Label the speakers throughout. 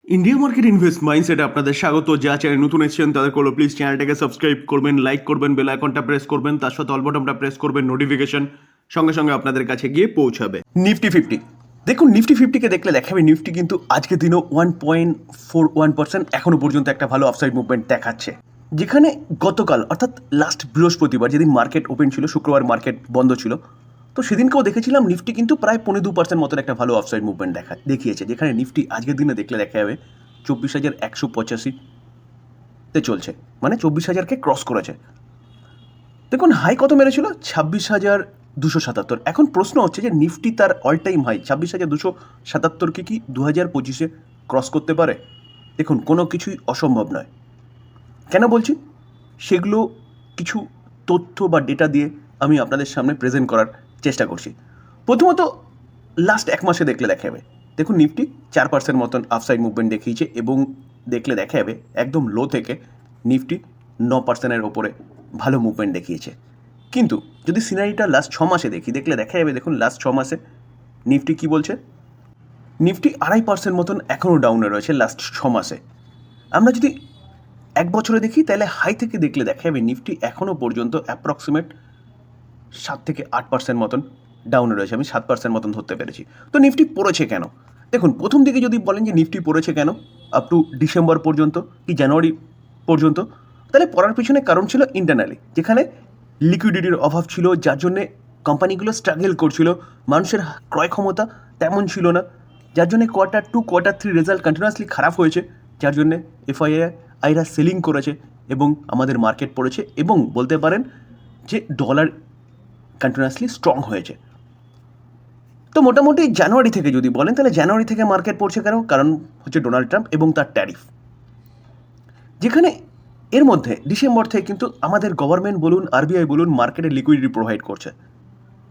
Speaker 1: India market invest মাইন্ডসেটে আপনাদের স্বাগত। যা চ্যানেল নতুন এসেছেন তাদের করলো প্লিজ চ্যানেলটাকে সাবস্ক্রাইব করবেন, লাইক করবেন, বেল আইকনটা প্রেস করবেন, তার সাথে অল বাটনটা প্রেস করবেন, নোটিফিকেশন সঙ্গে সঙ্গে আপনাদের কাছে গিয়ে পৌঁছাবে। নিফটি 50, দেখুন নিফটি 50কে দেখলে দেখাবে নিফটি কিন্তু আজকের দিনও 1.41% এখনো পর্যন্ত একটা ভালো অফসাইড মুভমেন্ট দেখাচ্ছে, যেখানে গতকাল অর্থাৎ লাস্ট বৃহস্পতিবার যেদিন মার্কেট ওপেন ছিল, শুক্রবার মার্কেট বন্ধ ছিল, তো সেদিনকেও দেখেছিলাম নিফটি কিন্তু প্রায় 2% মতন একটা ভালো অফসাইড মুভমেন্ট দেখিয়েছে, যেখানে নিফটি আজকের দিনে দেখলে দেখা যাবে 24,185-তে চলছে, মানে 24,000কে ক্রস করেছে। দেখুন হাই কত মেরেছিল, 26,277। এখন প্রশ্ন হচ্ছে যে নিফটি তার অল টাইম হাই 26,277কে কি 2025-এ ক্রস করতে পারে? দেখুন কোনো কিছুই অসম্ভব নয়। কেন বলছি? সেগুলো কিছু তথ্য বা ডেটা দিয়ে আমি আপনাদের সামনে প্রেজেন্ট করার চেষ্টা করছি। প্রথমত লাস্ট এক মাসে দেখলে দেখা যাবে, দেখুন নিফটি 4% মতন আপসাইড মুভমেন্ট দেখিয়েছে এবং দেখলে দেখা যাবে একদম লো থেকে নিফটি 9%-এর ওপরে ভালো মুভমেন্ট দেখিয়েছে। কিন্তু যদি সিনারিটা লাস্ট 6 মাসে দেখলে দেখা যাবে, দেখুন লাস্ট 6 মাসে নিফটি কি বলছে, নিফটি 2.5% মতন এখনও ডাউনে রয়েছে লাস্ট 6 মাসে। আমরা যদি এক বছরে দেখি তাহলে হাই থেকে দেখলে দেখা যাবে নিফটি এখনও পর্যন্ত অ্যাপ্রক্সিমেট 7-8% মতন ডাউনে রয়েছে, আমি 7% মতন ধরতে পেরেছি। তো নিফটি পড়েছে কেন? দেখুন প্রথম দিকে যদি বলেন যে নিফটি পড়েছে কেন আপ টু ডিসেম্বর পর্যন্ত কি জানুয়ারি পর্যন্ত, তাহলে পড়ার পিছনে কারণ ছিল ইন্টারনালি, যেখানে লিকুইডিটির অভাব ছিল, যার জন্যে কোম্পানিগুলো স্ট্রাগল করছিল, মানুষের ক্রয় ক্ষমতা তেমন ছিল না, যার জন্যে Q2 Q3 রেজাল্ট কন্টিনিউয়াসলি খারাপ হয়েছে, যার জন্যে এফআইআইরা সেলিং করেছে এবং আমাদের মার্কেট পড়েছে, এবং বলতে পারেন যে ডলার কন্টিনিউয়াসলি স্ট্রং হয়েছে। তো মোটামুটি জানুয়ারি থেকে যদি বলেন তাহলে জানুয়ারি থেকে মার্কেট পড়ছে কেন? কারণ হচ্ছে ডোনাল্ড ট্রাম্প এবং তার ট্যারিফ, যেখানে এর মধ্যে ডিসেম্বর থেকে কিন্তু আমাদের গভর্নমেন্ট বলুন, আরবিআই বলুন, মার্কেটে লিকুইডিটি প্রোভাইড করছে,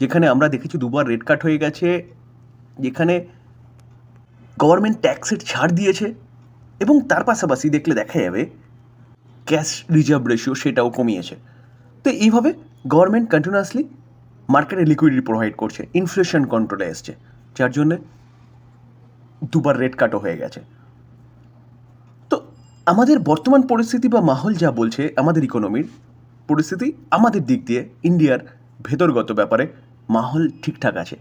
Speaker 1: যেখানে আমরা দেখেছি দুবার রেট কাট হয়ে গেছে, যেখানে গভর্নমেন্ট ট্যাক্সের ছাড় দিয়েছে, এবং তার পাশাপাশি দেখলে দেখা যাবে ক্যাশ রিজার্ভ রেশিও সেটাও কমিয়েছে। তো এইভাবে গভর্নমেন্ট কন্টিনিউয়াসলি মার্কেটে লিকুইডিটি প্রোভাইড করছে, ইনফ্লেশন কন্ট্রোলে এসছে, যার জন্যে দুবার রেট কাটও হয়ে গেছে। তো আমাদের বর্তমান পরিস্থিতি বা মাহল যা বলছে, আমাদের ইকোনমির পরিস্থিতি আমাদের দিক দিয়ে ইন্ডিয়ার ভেতরগত ব্যাপারে মাহল ঠিকঠাক আছে,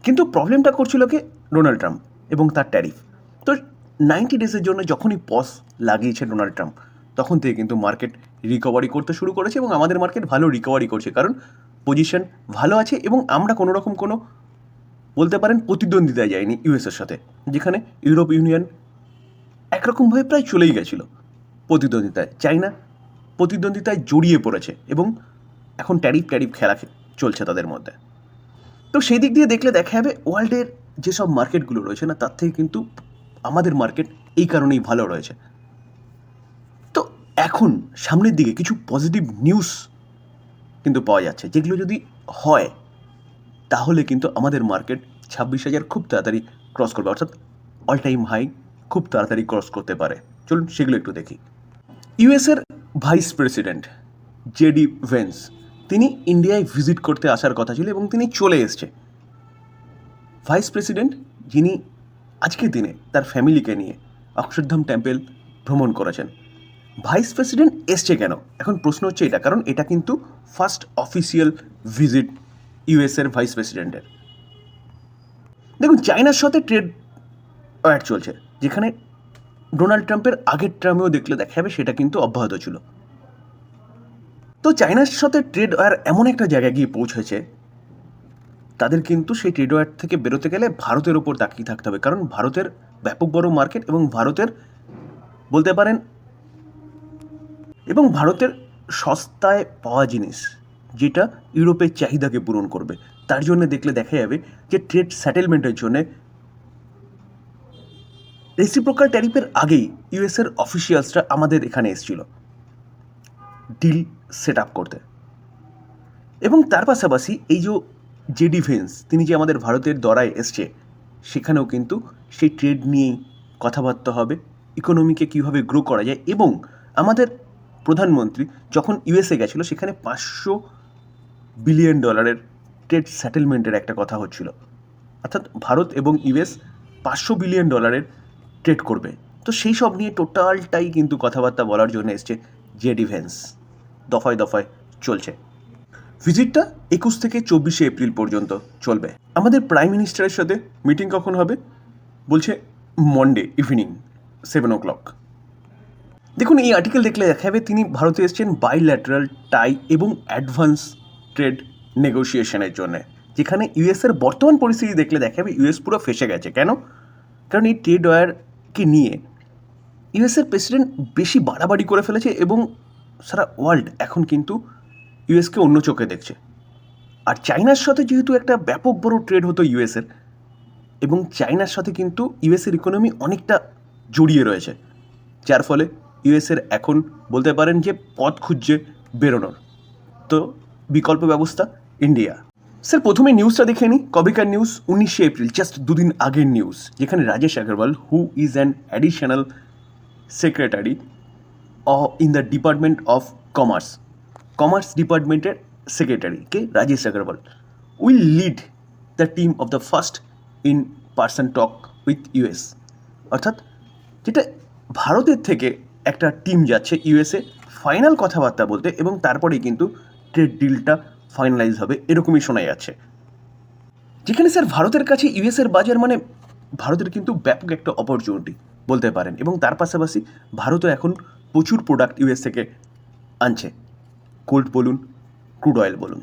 Speaker 1: কিন্তু প্রবলেমটা করছিল কি ডোনাল্ড ট্রাম্প এবং তার ট্যারিফ। তো 90 ডেজের জন্য যখনই পজ লাগিয়েছে ডোনাল্ড ট্রাম্প, তখন থেকে কিন্তু মার্কেট রিকভারি করতে শুরু করেছে, এবং আমাদের মার্কেট ভালো রিকভারি করছে, কারণ পজিশন ভালো আছে এবং আমরা কোনো রকম কোনো বলতে পারেন প্রতিদ্বন্দ্বিতায় যায়নি ইউএসের সাথে, যেখানে ইউরোপ ইউনিয়ন একরকমভাবে প্রায় চলেই গেছিলো প্রতিদ্বন্দ্বিতায়, চাইনা প্রতিদ্বন্দ্বিতায় জড়িয়ে পড়েছে এবং এখন ট্যারিফ খেলা চলছে তাদের মধ্যে। তো সেই দিক দিয়ে দেখলে দেখা যাবে ওয়ার্ল্ডের যেসব মার্কেটগুলো রয়েছে না, তার থেকে কিন্তু আমাদের মার্কেট এই কারণেই ভালো রয়েছে। তো এখন সামনের দিকে কিছু পজিটিভ নিউজ কিন্তু পাওয়া যাচ্ছে, যেগুলো যদি হয় তাহলে কিন্তু আমাদের মার্কেট 26,000 খুব তাড়াতাড়ি ক্রস করবে, অর্থাৎ অল টাইম হাই খুব তাড়াতাড়ি ক্রস করতে পারে। চলুন সেগুলো একটু দেখি। ইউএসের ভাইস প্রেসিডেন্ট জেডি ভেন্স, তিনি ইন্ডিয়ায় ভিজিট করতে আসার কথা ছিল এবং তিনি চলে এসছে। ভাইস প্রেসিডেন্ট যিনি আজকের দিনে তার ফ্যামিলিকে নিয়ে অক্ষরধাম টেম্পল ভ্রমণ করেছেন, ভাইস প্রেসিডেন্ট এসছে কেন? এখন প্রশ্ন হচ্ছে এটা, কারণ এটা কিন্তু ফার্স্ট অফিসিয়াল ভিজিট ইউএসের ভাইস প্রেসিডেন্টের। দেখুন চায়নার সাথে ট্রেড ওয়ার চলছে, যেখানে ডোনাল্ড ট্রাম্পের আগের টার্মেও দেখলে দেখা যাবে সেটা কিন্তু অব্যাহত ছিল। তো চায়নার সাথে ট্রেড ওয়ার এমন একটা জায়গায় গিয়ে পৌঁছেছে, তাদের কিন্তু সেই ট্রেড ওয়ার থেকে বেরোতে গেলে ভারতের ওপর তাকিয়ে থাকতে হবে, কারণ ভারতের ব্যাপক বড় মার্কেট এবং ভারতের বলতে পারেন এবং ভারতের সস্তায় পাওয়া জিনিস যেটা ইউরোপের চাহিদাকে পূরণ করবে, তার জন্য দেখলে দেখা যাবে যে ট্রেড সেটেলমেন্টের জন্যে রেসিপ্রোকাল ট্যারিফের আগেই ইউএসের অফিসিয়ালসরা আমাদের এখানে এসেছিল ডিল সেট আপ করতে। এবং তার পাশাপাশি এই যে জেডি ভেন্স, তিনি যে আমাদের ভারতের দরায় এসছে, সেখানেও কিন্তু সেই ট্রেড নিয়েই কথাবার্তা হবে, ইকোনমিকে কীভাবে গ্রো করা যায়। এবং আমাদের প্রধানমন্ত্রী যখন ইউএসএ গেছিলো, সেখানে $500 বিলিয়ন ট্রেড সেটেলমেন্টের একটা কথা হচ্ছিল, অর্থাৎ ভারত এবং ইউএস $500 বিলিয়ন ট্রেড করবে, তো সেই সব নিয়ে টোটালটাই কিন্তু কথাবার্তা বলার জন্য এসছে জেডি ভেন্স। দফায় দফায় চলছে। ভিজিটটা 21 থেকে 24 এপ্রিল পর্যন্ত চলবে। আমাদের প্রাইম মিনিস্টারের সাথে মিটিং কখন হবে বলছে মন্ডে ইভিনিং 7 o'clock। দেখুন, এই আর্টিকেল দেখলে দেখা যাবে তিনি ভারতে এসেছেন বাইল্যাটারাল টাই এবং অ্যাডভান্স ট্রেড নেগোসিয়েশনের জন্য, যেখানে ইউএসের বর্তমান পরিস্থিতি দেখলে দেখা যাবে ইউএস পুরো ফেসে গেছে। কেন? কারণ এই ট্রেড ওয়ারকে নিয়ে ইউএসের প্রেসিডেন্ট বেশি বাড়াবাড়ি করে ফেলেছে এবং সারা ওয়ার্ল্ড এখন কিন্তু ইউএসকে অন্য চোখে দেখছে। আর চায়নার সাথে যেহেতু একটা ব্যাপক বড় ট্রেড হতো ইউএসের, এবং চায়নার সাথে কিন্তু ইউএসের ইকোনমি অনেকটা জড়িয়ে রয়েছে, যার ফলে ইউএসের এখন বলতে পারেন যে পথ খুঁজছে বেরোনোর। তো বিকল্প ব্যবস্থা ইন্ডিয়া। স্যার প্রথমে নিউজটা দেখে নিই, কবেকার নিউজ 19 এপ্রিল, জাস্ট দুদিন আগের নিউজ, যেখানে Rajesh Agarwal, who is an additional secretary in the department of commerce ডিপার্টমেন্টের সেক্রেটারি কে Rajesh Agarwal will lead the team of the first in person talk with US. অর্থাৎ যেটা ভারতের থেকে একটা টিম যাচ্ছে ইউএসএ ফাইনাল কথাবার্তা বলতে, এবং তারপরেই কিন্তু ট্রেড ডিলটা ফাইনালাইজ হবে, এরকমই শোনা যাচ্ছে। যেখানে স্যার ভারতের কাছে ইউএসের বাজার মানে ভারতের কিন্তু ব্যাপক একটা অপরচুনিটি বলতে পারেন, এবং তার পাশাপাশি ভারতও এখন প্রচুর প্রোডাক্ট ইউএস থেকে আনছে, কোল্ড বলুন, ক্রুড অয়েল বলুন।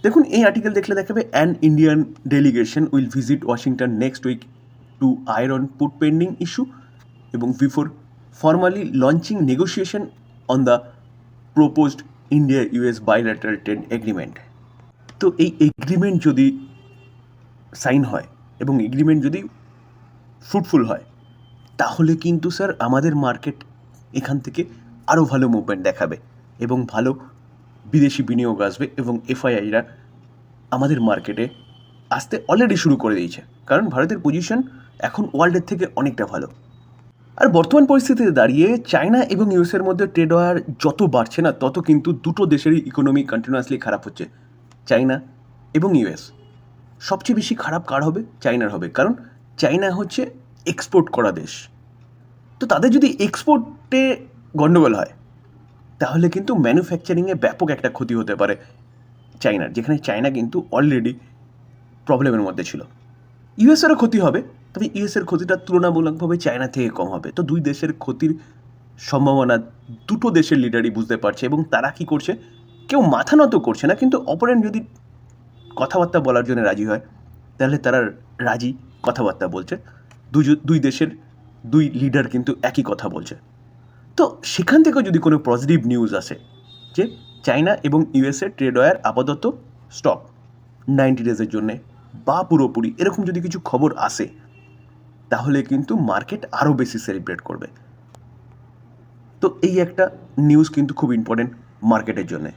Speaker 1: দেখুন, এই আর্টিকেল দেখলে দেখাবে an Indian delegation will visit Washington next week to iron put pending issue এবং before formally launching negotiation on the proposed India US bilateral trade agreement. তো এই এগ্রিমেন্ট যদি সাইন হয় এবং এগ্রিমেন্ট যদি ফ্রুটফুল হয়, তাহলে কিন্তু স্যার আমাদের মার্কেট এখান থেকে আরও ভালো মুভমেন্ট দেখাবে এবং ভালো বিদেশি বিনিয়োগ আসবে, এবং এফআইআইরা আমাদের মার্কেটে আসতে অলরেডি শুরু করে দিয়েছে, কারণ ভারতের পজিশন এখন ওয়ার্ল্ডের থেকে অনেকটা ভালো। আর বর্তমান পরিস্থিতিতে দাঁড়িয়ে চায়না এবং ইউএসের মধ্যে ট্রেড ওয়ার যত বাড়ছে না, তত কিন্তু দুটো দেশেরই ইকোনমি কন্টিনিউয়াসলি খারাপ হচ্ছে, চায়না এবং ইউএস। সবচেয়ে বেশি খারাপ কার হবে? চায়নার হবে, কারণ চায়না হচ্ছে এক্সপোর্ট করা দেশ। তো তাদের যদি এক্সপোর্টে গণ্ডগোল হয়, তাহলে কিন্তু ম্যানুফ্যাকচারিংয়ে ব্যাপক একটা ক্ষতি হতে পারে চায়নার, যেখানে চায়না কিন্তু অলরেডি প্রবলেমের মধ্যে ছিল। ইউএসেরও ক্ষতি হবে, তবে ইউএসের ক্ষতিটা তুলনামূলকভাবে চায়না থেকে কম হবে। তো দুই দেশের ক্ষতির সম্ভাবনা দুটো দেশের লিডারই বুঝতে পারছে, এবং তারা কি করছে, কেউ মাথা নত করছে না, কিন্তু অপরেন্ট যদি কথাবার্তা বলার জন্য রাজি হয়, তাহলে তারা রাজি কথাবার্তা বলছে। দুই দেশের দুই লিডার কিন্তু একই কথা বলছে। তো সেখান থেকেও যদি কোনো পজিটিভ নিউজ আসে যে চায়না এবং ইউএসএ ট্রেড ওয়ার আপাতত স্টপ 90 ডেজের জন্যে বা পুরোপুরি, এরকম যদি কিছু খবর আসে, তাহলে কিন্তু মার্কেট আরও বেশি সেলিব্রেট করবে। তো এই একটা নিউজ কিন্তু খুব ইম্পর্টেন্ট মার্কেটের জন্যে,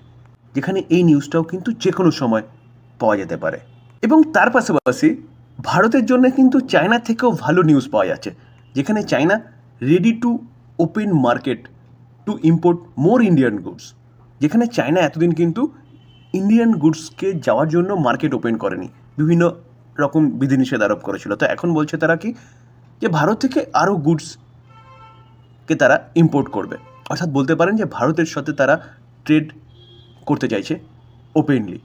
Speaker 1: যেখানে এই নিউজটাও কিন্তু যে কোনো সময় পাওয়া যেতে পারে। এবং তার পাশাপাশি ভারতের জন্য কিন্তু চায়না থেকেও ভালো নিউজ পাওয়া যাচ্ছে, যেখানে China ready to open market to import more Indian goods. যেখানে চায়না এতদিন কিন্তু ইন্ডিয়ান গুডসকে যাওয়ার জন্য মার্কেট ওপেন করেনি, বিভিন্ন রকম বিধিনিষেধ আরোপ করেছিল। তো এখন বলছে তারা কি, যে ভারত থেকে আরও গুডসকে তারা ইম্পোর্ট করবে, অর্থাৎ বলতে পারেন যে ভারতের সাথে তারা ট্রেড করতে চাইছে ওপেনলি।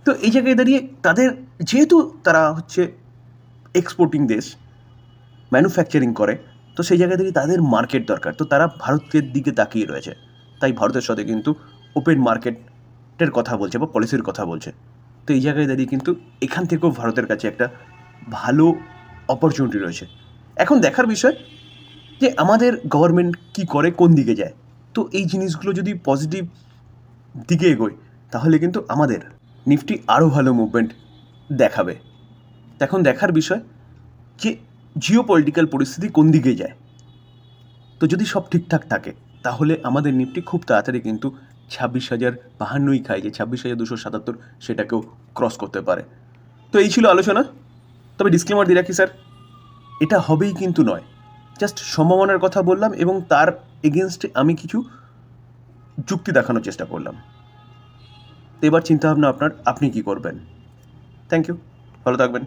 Speaker 1: তো এই জায়গায় দাঁড়িয়ে তাদের, যেহেতু তারা হচ্ছে এক্সপোর্টিং দেশ, ম্যানুফ্যাকচারিং করে, তো সেই জায়গায় দাঁড়িয়ে তাদের মার্কেট দরকার, তো তারা ভারতের দিকে তাকিয়ে রয়েছে। তাই ভারতের সাথে কিন্তু ওপেন মার্কেটের কথা বলছে বা পলিসির কথা বলছে। তো এই জায়গায় দাঁড়িয়ে কিন্তু এখান থেকেও ভারতের কাছে একটা ভালো অপরচুনিটি রয়েছে। এখন দেখার বিষয় যে আমাদের গভর্নমেন্ট কি করে, কোন দিকে যায়। তো এই জিনিসগুলো যদি পজিটিভ দিকে এগোয়, তাহলে কিন্তু আমাদের নিফটি আরও ভালো মুভমেন্ট দেখাবে। এখন দেখার বিষয় যে জিওপলিটিক্যাল পরিস্থিতি কোন দিকে যায়। তো যদি সব ঠিকঠাক থাকে, তাহলে আমাদের নিফটি খুব তাড়াতাড়ি কিন্তু 26,052 খায়, যে 26,277 সেটাকেও ক্রস করতে পারে। তো এই ছিল আলোচনা। তবে ডিসক্লেমার দিয়ে রাখি স্যার, এটা হবেই কিন্তু নয়, জাস্ট সম্ভাবনার কথা বললাম এবং তার এগেনস্টে আমি কিছু যুক্তি দেখানোর চেষ্টা করলাম। তো এবার চিন্তাভাবনা আপনার, আপনি কী করবেন। থ্যাংক ইউ, ভালো থাকবেন।